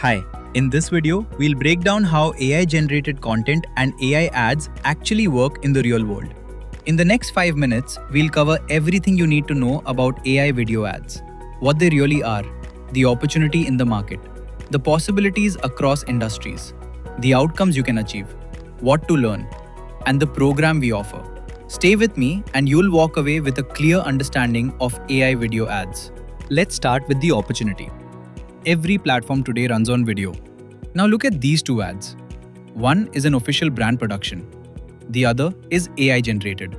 Hi, in this video, we'll break down how AI-generated content and AI ads actually work in the real world. In the next 5 minutes, we'll cover everything you need to know about AI video ads, what they really are, the opportunity in the market, the possibilities across industries, the outcomes you can achieve, what to learn, and the program we offer. Stay with me and you'll walk away with a clear understanding of AI video ads. Let's start with the opportunity. Every platform today runs on video. Now look at these two ads. One is an official brand production. The other is AI generated.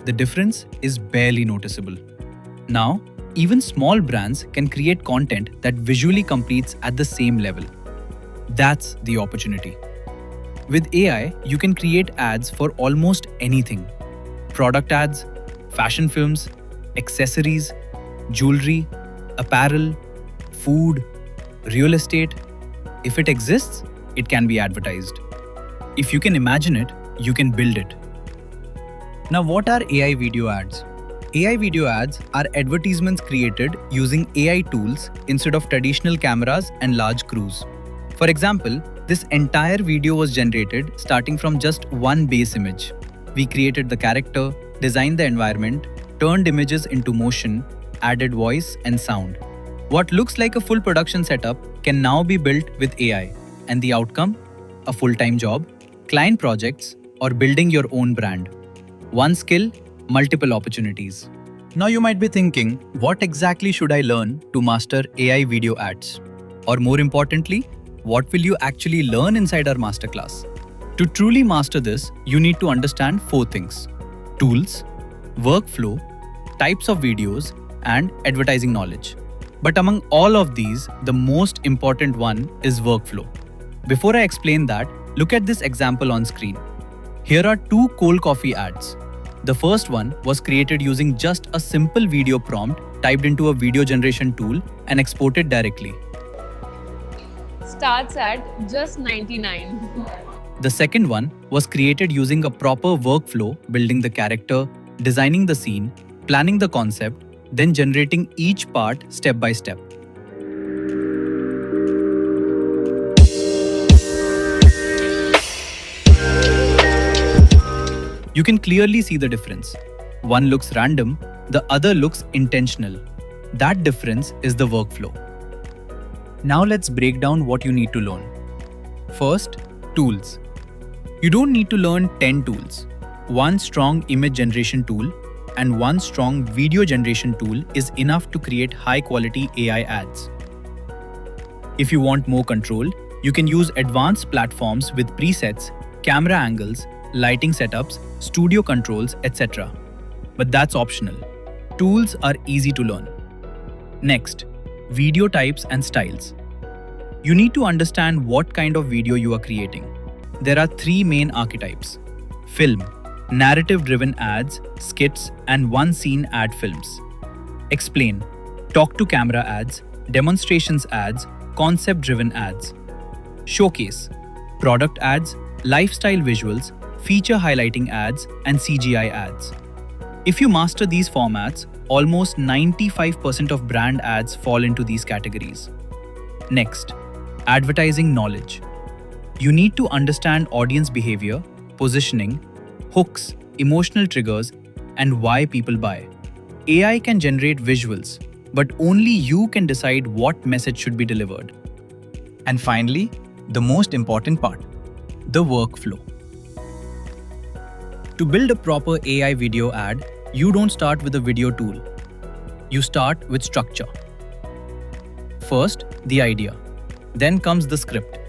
The difference is barely noticeable. Now, even small brands can create content that visually competes at the same level. That's the opportunity. With AI, you can create ads for almost anything. Product ads, fashion films, accessories, jewelry, apparel, food, real estate. If it exists, it can be advertised. If you can imagine it, you can build it. Now, what are AI video ads? AI video ads are advertisements created using AI tools instead of traditional cameras and large crews. For example, this entire video was generated starting from just one base image. We created the character, designed the environment, turned images into motion, added voice and sound. What looks like a full production setup can now be built with AI, and the outcome? A full-time job, client projects, or building your own brand. One skill, multiple opportunities. Now you might be thinking, what exactly should I learn to master AI video ads? Or more importantly, what will you actually learn inside our masterclass? To truly master this, you need to understand 4 things: tools, workflow, types of videos, and advertising knowledge. But among all of these, the most important one is workflow. Before I explain that, look at this example on screen. Here are 2 cold coffee ads. The first one was created using just a simple video prompt typed into a video generation tool and exported directly. Starts at just 99. The second one was created using a proper workflow, building the character, designing the scene, planning the concept, then generating each part step by step. You can clearly see the difference. One looks random, the other looks intentional. That difference is the workflow. Now let's break down what you need to learn. First, tools. You don't need to learn 10 tools. One strong image generation tool and one strong video generation tool is enough to create high-quality AI ads. If you want more control, you can use advanced platforms with presets, camera angles, lighting setups, studio controls, etc. But that's optional. Tools are easy to learn. Next, video types and styles. You need to understand what kind of video you are creating. There are 3 main archetypes: film, narrative-driven ads, skits, and one-scene ad films. Explain, talk-to-camera ads, demonstrations ads, concept-driven ads. Showcase, product ads, lifestyle visuals, feature highlighting ads, and CGI ads. If you master these formats, almost 95% of brand ads fall into these categories. Next, advertising knowledge. You need to understand audience behavior, positioning, hooks, emotional triggers, and why people buy. AI can generate visuals, but only you can decide what message should be delivered. And finally, the most important part, the workflow. To build a proper AI video ad, you don't start with a video tool. You start with structure. First, the idea. Then comes the script.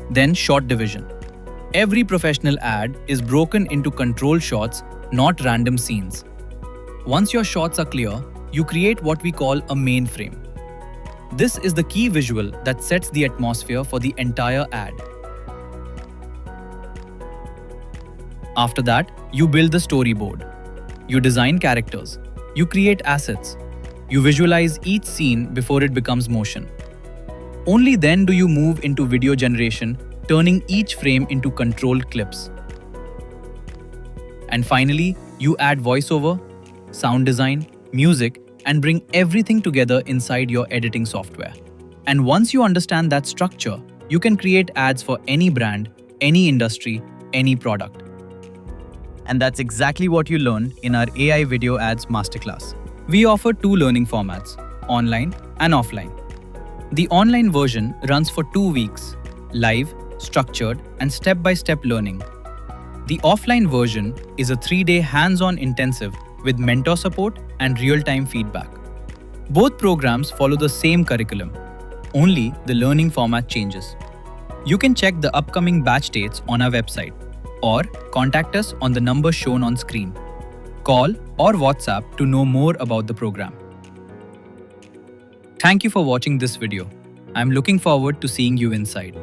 Then shot division. Every professional ad is broken into control shots, not random scenes. Once your shots are clear, you create what we call a main frame. This is the key visual that sets the atmosphere for the entire ad. After that, you build the storyboard. You design characters. You create assets. You visualize each scene before it becomes motion. Only then do you move into video generation, turning each frame into controlled clips. And finally, you add voiceover, sound design, music, and bring everything together inside your editing software. And once you understand that structure, you can create ads for any brand, any industry, any product. And that's exactly what you learn in our AI Video Ads Masterclass. We offer two learning formats, online and offline. The online version runs for 2 weeks, live, structured, and step-by-step learning. The offline version is a 3-day hands-on intensive with mentor support and real-time feedback. Both programs follow the same curriculum, only the learning format changes. You can check the upcoming batch dates on our website or contact us on the number shown on screen. Call or WhatsApp to know more about the program. Thank you for watching this video. I'm looking forward to seeing you inside.